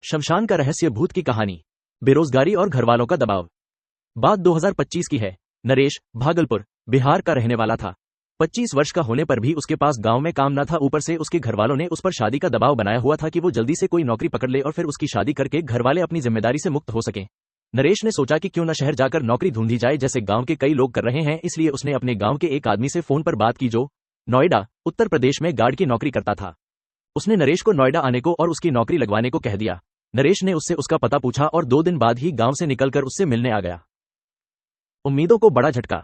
शमशान का रहस्य, भूत की कहानी, बेरोजगारी और घरवालों का दबाव। बात 2025 की है। नरेश भागलपुर, बिहार का रहने वाला था। 25 वर्ष का होने पर भी उसके पास गांव में काम न था। ऊपर से उसके घरवालों ने उस पर शादी का दबाव बनाया हुआ था कि वो जल्दी से कोई नौकरी पकड़ ले और फिर उसकी शादी करके घरवाले अपनी जिम्मेदारी से मुक्त हो सकें। नरेश ने सोचा कि क्यों न शहर जाकर नौकरी ढूंढी जाए, जैसे गांव के कई लोग कर रहे हैं। इसलिए उसने अपने गांव के एक आदमी से फोन पर बात की जो नोएडा, उत्तर प्रदेश में गार्ड की नौकरी करता था। उसने नरेश को नोएडा आने को और उसकी नौकरी लगवाने को कह दिया। नरेश ने उससे उसका पता पूछा और 2 दिन बाद ही गांव से निकलकर उससे मिलने आ गया। उम्मीदों को बड़ा झटका।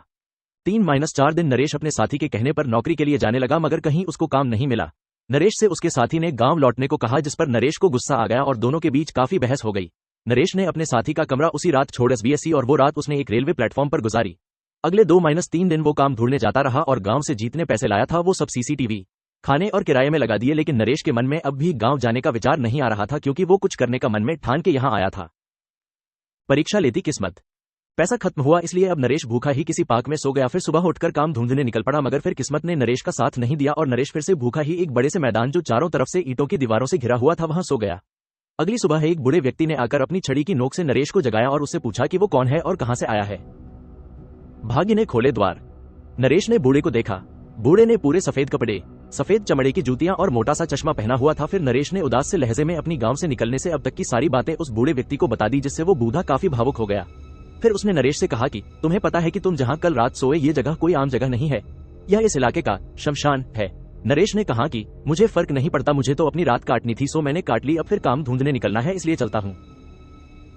3-4 दिन नरेश अपने साथी के कहने पर नौकरी के लिए जाने लगा, मगर कहीं उसको काम नहीं मिला। नरेश से उसके साथी ने गांव लौटने को कहा, जिस पर नरेश को गुस्सा आ गया और दोनों के बीच काफी बहस हो गई। नरेश ने अपने साथी का कमरा उसी रात छोड़ SBSC और वो रात उसने एक रेलवे प्लेटफॉर्म पर गुजारी। अगले 2-3 दिन वो काम ढूंढने जाता रहा और गांव से जितने पैसे लाया था वो सब CCTV, खाने और किराए में लगा दिए। लेकिन नरेश के मन में अब भी गांव जाने का विचार नहीं आ रहा था, क्योंकि वो कुछ करने का मन में ठान के यहां आया था। परीक्षा लेती किस्मत। पैसा खत्म हुआ, इसलिए अब नरेश भूखा ही किसी पार्क में सो गया। फिर सुबह उठकर काम ढूंढने निकल पड़ा, मगर फिर किस्मत ने नरेश का साथ नहीं दिया और नरेश फिर से भूखा ही एक बड़े से मैदान जो चारों तरफ से ईंटों की दीवारों से घिरा हुआ था वहां सो गया। अगली सुबह एक बूढ़े व्यक्ति ने आकर अपनी छड़ी की नोक से नरेश को जगाया और उससे पूछा कि वो कौन है और कहां से आया है। भाग्य ने खोले द्वार। नरेश ने बूढ़े को देखा। बूढ़े ने पूरे सफेद कपड़े, सफेद चमड़े की जूतियां और मोटा सा चश्मा पहना हुआ था। फिर नरेश ने उदास से लहजे में अपनी गांव से निकलने से अब तक की सारी बातें उस बूढ़े व्यक्ति को बता दी, जिससे वो बूढ़ा काफी भावुक हो गया। फिर उसने नरेश से कहा कि तुम्हें पता है कि तुम जहां कल रात सोए ये जगह कोई आम जगह नहीं है, यह इस इलाके का शमशान है। नरेश ने कहा कि मुझे फर्क नहीं पड़ता, मुझे तो अपनी रात काटनी थी, सो मैंने काट ली। अब फिर काम ढूंढने निकलना है, इसलिए चलता हूँ।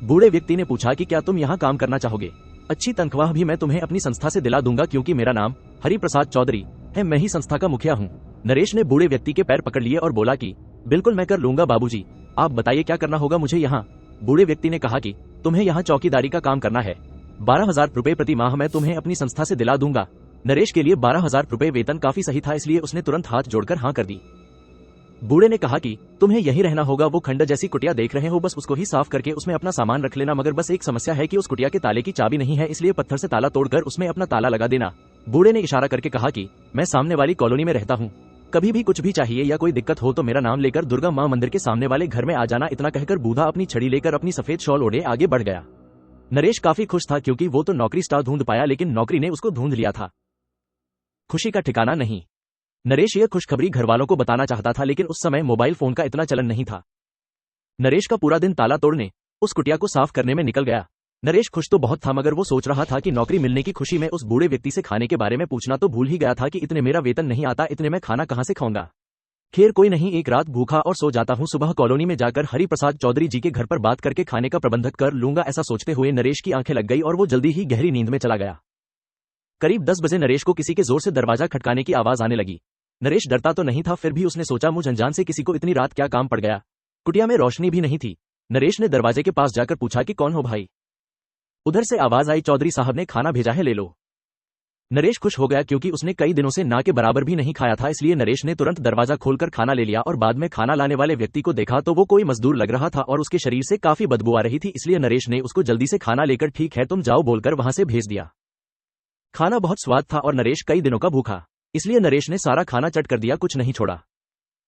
बूढ़े व्यक्ति ने पूछा कि क्या तुम यहाँ काम करना चाहोगे? अच्छी तनख्वाह भी मैं तुम्हें अपनी संस्था से दिला दूंगा, क्योंकि मेरा नाम हरिप्रसाद चौधरी है, मैं ही संस्था का मुखिया हूँ। नरेश ने बूढ़े व्यक्ति के पैर पकड़ लिए और बोला कि बिल्कुल मैं कर लूंगा बाबूजी, आप बताइए क्या करना होगा मुझे यहाँ। बूढ़े व्यक्ति ने कहा कि तुम्हें यहाँ चौकीदारी का काम करना है, 12,000 रुपए प्रति माह मैं तुम्हें अपनी संस्था से दिला दूंगा। नरेश के लिए 12,000 रुपए वेतन काफी सही था, इसलिए उसने तुरंत हाथ जोड़कर हाँ कर दी। बूढ़े ने कहा कि तुम्हें यही रहना होगा, वो खंडर जैसी कुटिया देख रहे हो, बस उसको ही साफ करके उसमें अपना सामान रख लेना, मगर बस एक समस्या है कि उस कुटिया के ताले की चाबी नहीं है, इसलिए पत्थर से ताला तोड़कर उसमें अपना ताला लगा देना। बूढ़े ने इशारा करके कहा कि मैं सामने वाली कॉलोनी में रहता हूँ, कभी भी कुछ भी चाहिए या कोई दिक्कत हो तो मेरा नाम लेकर दुर्गा माँ मंदिर के सामने वाले घर में आ जाना। इतना कहकर बूढ़ा अपनी छड़ी लेकर अपनी सफेद शॉल ओढ़े आगे बढ़ गया। नरेश काफी खुश था, क्योंकि वो तो नौकरी स्टार ढूंढ पाया, लेकिन नौकरी ने उसको ढूंढ लिया था। खुशी का ठिकाना नहीं। नरेश यह खुशखबरी घरवालों को बताना चाहता था, लेकिन उस समय मोबाइल फोन का इतना चलन नहीं था। नरेश का पूरा दिन ताला तोड़ने, उस कुटिया को साफ करने में निकल गया। नरेश खुश तो बहुत था, मगर वो सोच रहा था कि नौकरी मिलने की खुशी में उस बूढ़े व्यक्ति से खाने के बारे में पूछना तो भूल ही गया था कि इतने मेरा वेतन नहीं आता, इतने में खाना कहां से खाऊंगा। खैर कोई नहीं, एक रात भूखा और सो जाता हूँ, सुबह कॉलोनी में जाकर हरिप्रसाद चौधरी जी के घर पर बात करके खाने का प्रबंध कर लूंगा। ऐसा सोचते हुए नरेश की आंखें लग गई और वो जल्दी ही गहरी नींद में चला गया। करीब 10 बजे नरेश को किसी के जोर से दरवाजा खटकाने की आवाज आने लगी। नरेश डरता तो नहीं था, फिर भी उसने सोचा मुझ अनजान से किसी को इतनी रात क्या काम पड़ गया। कुटिया में रोशनी भी नहीं थी। नरेश ने दरवाजे के पास जाकर पूछा कि कौन हो भाई। उधर से आवाज आई, चौधरी साहब ने खाना भेजा है, ले लो। नरेश खुश हो गया, क्योंकि उसने कई दिनों से ना के बराबर भी नहीं खाया था, इसलिए नरेश ने तुरंत दरवाजा खोलकर खाना ले लिया और बाद में खाना लाने वाले व्यक्ति को देखा तो वो कोई मजदूर लग रहा था और उसके शरीर से काफी बदबू आ रही थी, इसलिए नरेश ने उसको जल्दी से खाना लेकर ठीक है तुम जाओ बोलकर वहां से भेज दिया। खाना बहुत स्वाद था और नरेश कई दिनों का भूखा, इसलिए नरेश ने सारा खाना चट कर दिया, कुछ नहीं छोड़ा।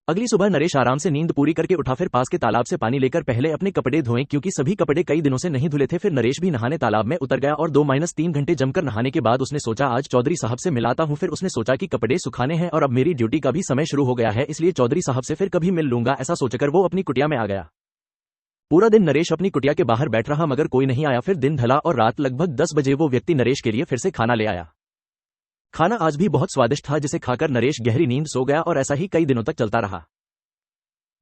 अगली सुबह नरेश आराम से नींद पूरी करके उठा, फिर पास के तालाब से पानी लेकर पहले अपने कपड़े धोए, क्योंकि सभी कपड़े कई दिनों से नहीं धुले थे। फिर नरेश भी नहाने तालाब में उतर गया और 2-3 घंटे जमकर नहाने के बाद उसने सोचा आज चौधरी साहब से मिलाता हूँ। फिर उसने सोचा कि कपड़े सुखाने हैं और अब मेरी ड्यूटी का भी समय शुरू हो गया है, इसलिए चौधरी साहब से फिर कभी मिल लूंगा, ऐसा सोचकर वो अपनी कुटिया में आ गया। पूरा दिन नरेश अपनी कुटिया के बाहर बैठ रहा, मगर कोई नहीं आया। फिर दिन ढला और रात लगभग 10 बजे वो व्यक्ति नरेश के लिए फिर से खाना ले आया। खाना आज भी बहुत स्वादिष्ट था, जिसे खाकर नरेश गहरी नींद सो गया और ऐसा ही कई दिनों तक चलता रहा।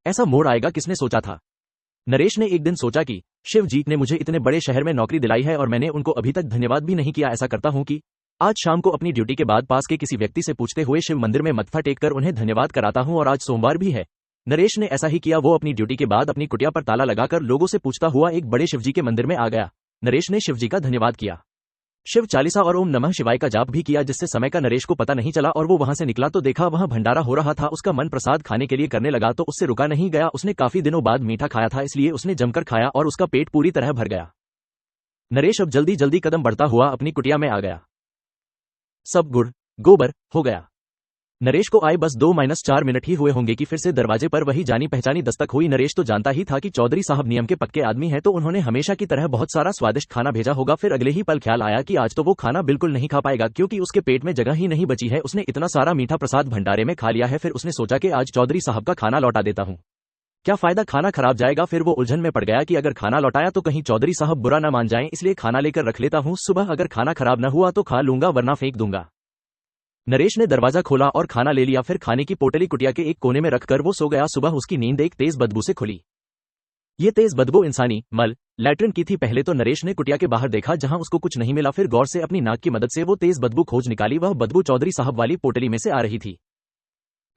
ऐसा मोड़ आएगा किसने सोचा था। नरेश ने एक दिन सोचा कि शिव जी ने मुझे इतने बड़े शहर में नौकरी दिलाई है और मैंने उनको अभी तक धन्यवाद भी नहीं किया। ऐसा करता हूं कि आज शाम को अपनी ड्यूटी के बाद पास के किसी व्यक्ति से पूछते हुए शिव मंदिर में मत्था टेक कर उन्हें धन्यवाद कराता हूं, और आज सोमवार भी है। नरेश ने ऐसा ही किया। वो अपनी ड्यूटी के बाद अपनी कुटिया पर ताला लगाकर लोगों से पूछता हुआ एक बड़े शिवजी के मंदिर में आ गया। नरेश ने शिवजी का धन्यवाद किया, शिव चालीसा और ओम नमः शिवाय का जाप भी किया, जिससे समय का नरेश को पता नहीं चला। और वो वहां से निकला तो देखा वहां भंडारा हो रहा था। उसका मन प्रसाद खाने के लिए करने लगा तो उससे रुका नहीं गया। उसने काफी दिनों बाद मीठा खाया था, इसलिए उसने जमकर खाया और उसका पेट पूरी तरह भर गया। नरेश अब जल्दी जल्दी कदम बढ़ता हुआ अपनी कुटिया में आ गया। सब गुड़ गोबर हो गया। नरेश को आए बस 2-4 मिनट ही हुए होंगे कि फिर से दरवाजे पर वही जानी पहचानी दस्तक हुई। नरेश तो जानता ही था कि चौधरी साहब नियम के पक्के आदमी हैं, तो उन्होंने हमेशा की तरह बहुत सारा स्वादिष्ट खाना भेजा होगा। फिर अगले ही पल ख्याल आया कि आज तो वो खाना बिल्कुल नहीं खा पाएगा, क्योंकि उसके पेट में जगह ही नहीं बची है। उसने इतना सारा मीठा प्रसाद भंडारे में खा लिया है। फिर उसने सोचा कि आज चौधरी साहब का खाना लौटा देता हूँ, क्या फायदा, खाना खराब जाएगा। फिर वो उलझन में पड़ गया कि अगर खाना लौटाया तो कहीं चौधरी साहब बुरा न मान जाएं, इसलिए खाना लेकर रख लेता हूँ। सुबह अगर खाना खराब न हुआ तो खा लूंगा, वरना फेंक दूंगा। नरेश ने दरवाजा खोला और खाना ले लिया। फिर खाने की पोटली कुटिया के एक कोने में रखकर वो सो गया। सुबह उसकी नींद एक तेज बदबू से खुली। ये तेज बदबू इंसानी मल लैट्रिन की थी। पहले तो नरेश ने कुटिया के बाहर देखा, जहां उसको कुछ नहीं मिला। फिर गौर से अपनी नाक की मदद से वो तेज बदबू खोज निकाली। वह बदबू चौधरी साहब वाली पोटली में से आ रही थी।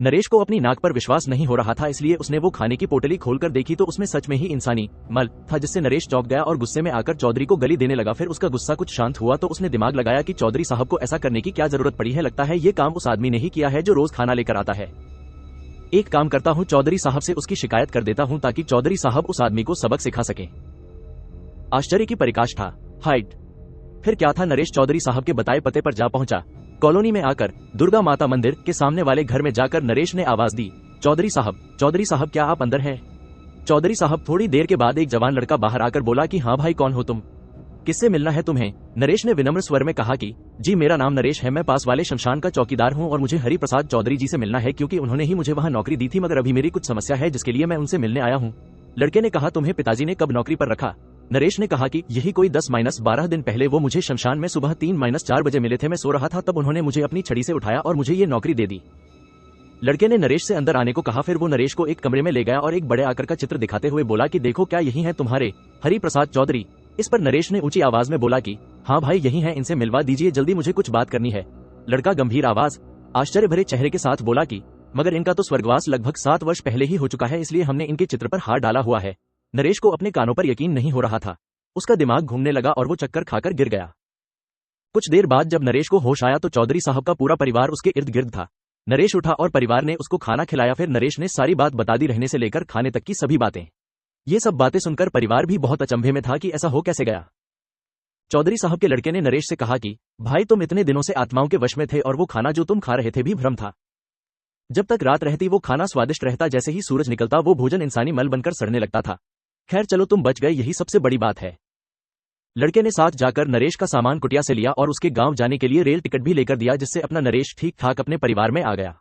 नरेश को अपनी नाक पर विश्वास नहीं हो रहा था, इसलिए उसने वो खाने की पोटली खोलकर देखी तो उसमें सच में ही इंसानी मल था, जिससे नरेश चौंक गया और गुस्से में आकर चौधरी को गली देने लगा। फिर उसका गुस्सा कुछ शांत हुआ तो उसने दिमाग लगाया कि चौधरी साहब को ऐसा करने की क्या जरूरत पड़ी है। लगता है ये काम उस आदमी ने ही किया है जो रोज खाना लेकर आता है। एक काम करता हूँ, चौधरी साहब से उसकी शिकायत कर देता हूँ, ताकि चौधरी साहब उस आदमी को सबक सिखा सके। आश्चर्य की पराकाष्ठा। हाइट। फिर क्या था, नरेश चौधरी साहब के बताए पते पर जा पहुंचा। कॉलोनी में आकर दुर्गा माता मंदिर के सामने वाले घर में जाकर नरेश ने आवाज दी, चौधरी साहब क्या आप अंदर हैं? चौधरी साहब। थोड़ी देर के बाद एक जवान लड़का बाहर आकर बोला कि हाँ भाई, कौन हो तुम, किससे मिलना है तुम्हें? नरेश ने विनम्र स्वर में कहा कि जी मेरा नाम नरेश है, मैं पास वाले शमशान का चौकीदार हूँ और मुझे हरि प्रसाद चौधरी जी से मिलना है, क्योंकि उन्होंने ही मुझे वहाँ नौकरी दी थी, मगर अभी मेरी कुछ समस्या है जिसके लिए मैं उनसे मिलने आया हूँ। लड़के ने कहा, तुम्हें पिताजी ने कब नौकरी पर रखा? नरेश ने कहा कि यही कोई 10-12 दिन पहले वो मुझे शमशान में सुबह 3-4 बजे मिले थे। मैं सो रहा था, तब उन्होंने मुझे अपनी छड़ी से उठाया और मुझे ये नौकरी दे दी। लड़के ने नरेश से अंदर आने को कहा। फिर वो नरेश को एक कमरे में ले गया और एक बड़े आकर का चित्र दिखाते हुए बोला कि देखो, क्या यही है तुम्हारे हरि प्रसाद चौधरी? इस पर नरेश ने ऊंची आवाज में बोला कि हाँ भाई, यही है, इनसे मिलवा दीजिए जल्दी, मुझे कुछ बात करनी है। लड़का गंभीर आवाज, आश्चर्य भरे चेहरे के साथ बोला कि मगर इनका तो स्वर्गवास लगभग 7 वर्ष पहले ही हो चुका है, इसलिए हमने इनके चित्र पर हाथ डाला हुआ है। नरेश को अपने कानों पर यकीन नहीं हो रहा था। उसका दिमाग घूमने लगा और वो चक्कर खाकर गिर गया। कुछ देर बाद जब नरेश को होश आया तो चौधरी साहब का पूरा परिवार उसके इर्द गिर्द था। नरेश उठा और परिवार ने उसको खाना खिलाया। फिर नरेश ने सारी बात बता दी, रहने से लेकर खाने तक की सभी बातें। ये सब बातें सुनकर परिवार भी बहुत अचंभे में था कि ऐसा हो कैसे गया। चौधरी साहब के लड़के ने नरेश से कहा कि भाई, तुम इतने दिनों से आत्माओं के वश में थे और वो खाना जो तुम खा रहे थे भी भ्रम था। जब तक रात रहती वो खाना स्वादिष्ट रहता, जैसे ही सूरज निकलता वो भोजन इंसानी मल बनकर सड़ने लगता था। खैर चलो, तुम बच गए, यही सबसे बड़ी बात है। लड़के ने साथ जाकर नरेश का सामान कुटिया से लिया और उसके गांव जाने के लिए रेल टिकट भी लेकर दिया, जिससे अपना नरेश ठीक ठाक अपने परिवार में आ गया।